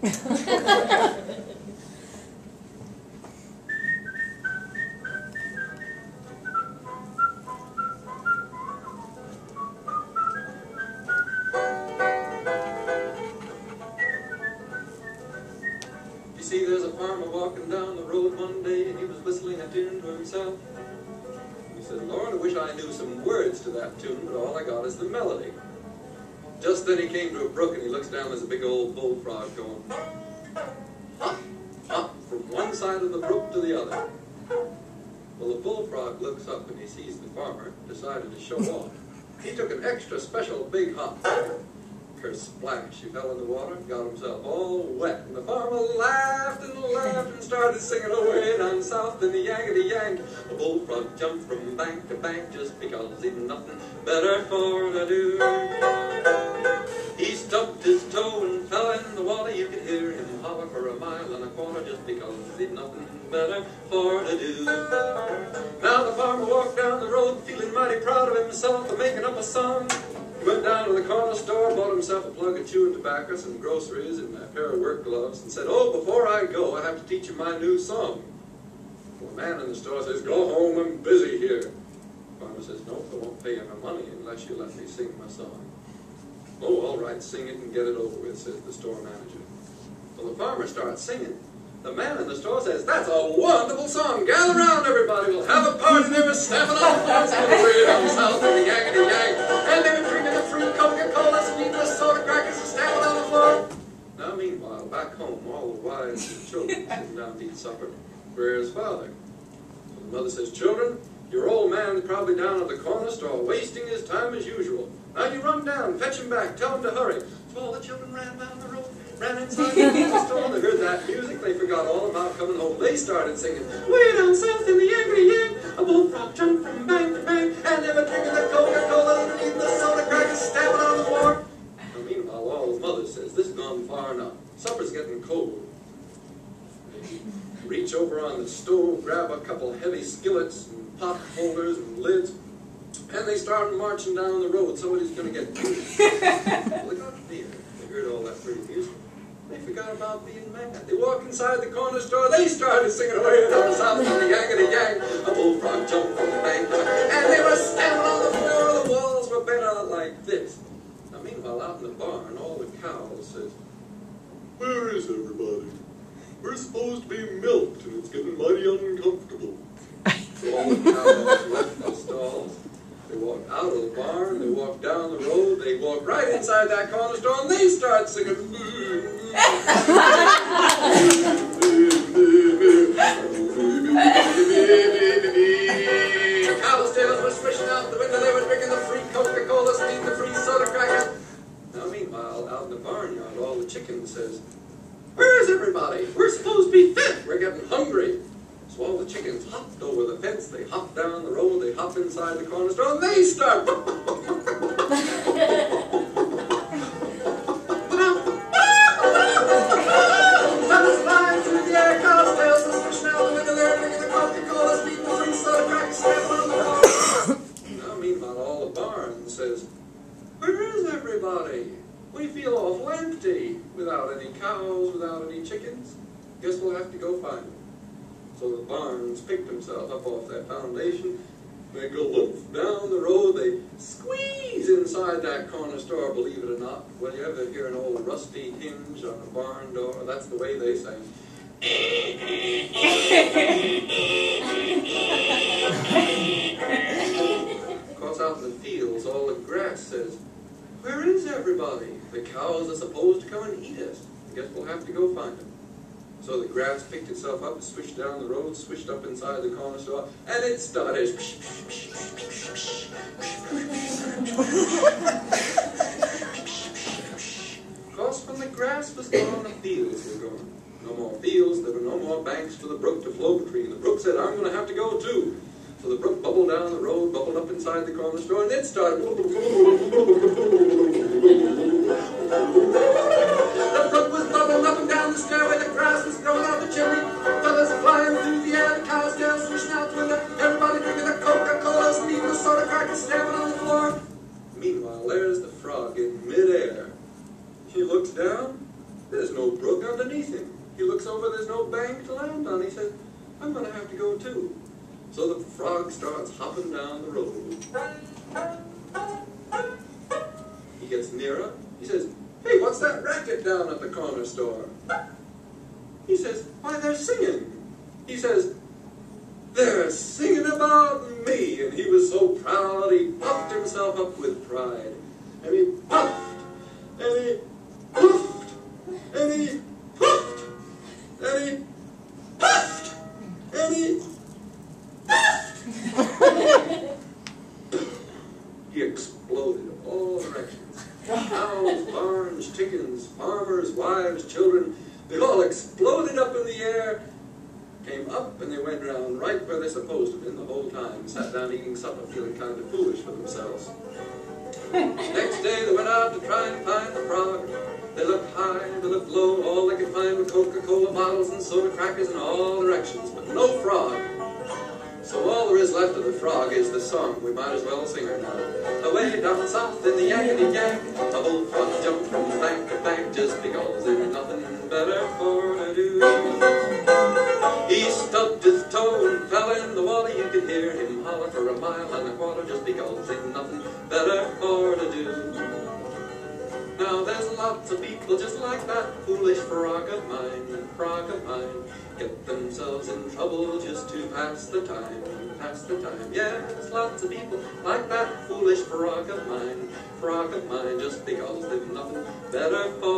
See, there's a farmer walking down the road one day, and he was whistling a tune to himself. He said, Lord, I wish I knew some words to that tune, but all I got is the melody. Just then he came to a brook, and he looks down, there's a big old bullfrog going, hop, hop, from one side of the brook to the other. Well, the bullfrog looks up, and he sees the farmer, decided to show off. He took an extra special big hop. Splash, he fell in the water, got himself all wet, and the farmer laughed and started singing away down south in the Yankety Yank. The bullfrog jumped from bank to bank just because he'd nothing better for to do. He stubbed his toe and fell in the water. You could hear him holler for a mile and a quarter just because he'd nothing better for to do. Now the farmer walked down the road feeling mighty proud of himself and making up a song. He went down to the corner store, bought himself a plug of chewing tobacco, some groceries, and a pair of work gloves, and said, oh, before I go, I have to teach you my new song. Well, the man in the store says, go home, I'm busy here. The farmer says, no, I won't pay you no money unless you let me sing my song. Oh, all right, sing it and get it over with, says the store manager. Well, the farmer starts singing. The man in the store says, that's a wonderful song. Gather round, everybody. We'll have a party. They were stamping on the floors and way down south in the Yankety Yank. And they were drinking the free Coca-Colas and eating the soda crackers and stamping on the floor. Now, meanwhile, back home, all the wives and children sitting down to eat supper. Where's father? So the mother says, children, your old man is probably down at the corner store wasting his time as usual. Now you run down, fetch him back, tell him to hurry. So all the children ran down the road. Ran inside the store, they heard that music, they forgot all about coming home. They started singing, way down south in the Yankety Yank, a bullfrog jumped from bank to bank, and they were drinking the Coca-Cola and eating the soda crackers, stamping on the floor. Now, meanwhile, all the mother says, this has gone far enough. Supper's getting cold. They reach over on the stove, grab a couple heavy skillets and pot holders and lids, and they start marching down the road. Somebody's going to get killed. Well, they got there. They heard all that pretty music. They forgot about being mad. They walked inside the corner store. They started singing away down south in the Yankety Yank. A bullfrog jumped from the bank, and they were stamping on the floor. The walls were bent out like this. Now, meanwhile, out in the barn, all the cows says, "Where is everybody? We're supposed to be milked, and it's getting mighty uncomfortable." So all the cows left the stalls. They walked out of the barn, they walked down the road, they walked right inside that corner store, and they start singing. Cows' tails were swishing out the window, they were drinking the free Coca-Cola, eating the free soda crackers. Now, meanwhile, out in the barnyard, all the chickens says, "Where's everybody? We're supposed to be fed. We're getting hungry." So all the chickens hopped over the fence, they hopped down the road, they hopped inside the corner store, and they start. Feathers flying through the air, cows' tails are swishing out the window, they're drinking the Coca-Cola, eating the free soda crackers, stamping on the floor. Now, meanwhile, all the barn says, "Where is everybody? We feel awful empty, without any cows, without any chickens. Guess we'll have to go find them." So the barns picked themselves up off that foundation. They go loop down the road. They squeeze inside that corner store, believe it or not. Well, you ever hear an old rusty hinge on a barn door? That's the way they say. Of course, out in the fields, all the grass says, "Where is everybody? The cows are supposed to come and eat us. I guess we'll have to go find them." So the grass picked itself up, swished down the road, swished up inside the corner store, and it started. Of course, when the grass was gone, the fields were gone. No more fields, there were no more banks for the brook to flow between. The brook said, "I'm going to have to go too." So the brook bubbled down the road, bubbled up inside the corner store, and it started. The brook was bubbling up and down the stairway, the grass was growing out the chimney, feathers flying through the air, the cow's tails swishing out the window, everybody drinking the Coca-Colas and eating the soda crackers, stamping on the floor. Meanwhile, there's the frog in midair. He looks down, There's no brook underneath him. He looks over, there's no bank to land on. He says, I'm going to have to go too. So the frog starts hopping down the road. He gets nearer. He says, hey, what's that racket down at the corner store? He says, why, they're singing. He says, they're singing about me. And he was so proud, he puffed himself up with pride. And he puffed, and he puffed, and he puffed, and he puffed, and he puffed. He exploded all directions. Cows, barns, chickens, farmers, wives, children, they all exploded up in the air, came up, and they went around right where they're supposed to have been the whole time, sat down eating supper, feeling kind of foolish for themselves. Next day, they went out to try and find the frog. They looked high, they looked low, all they could find were Coca-Cola bottles and soda crackers in all directions, but no frog. So all there is left of the frog is the song. We might as well sing her now. Away down south in the yakety-yak, a bullfrog jumped from bank to bank just because there's nothing better for to do. He stubbed his toe and fell in the water. You could hear him holler for a mile and a quarter just because there's nothing better for to do. Now there's lots of people just like that foolish frog of mine, frog of mine, get themselves in trouble just to pass the time, pass the time. Yes, lots of people like that foolish frog of mine, just because they've nothing better for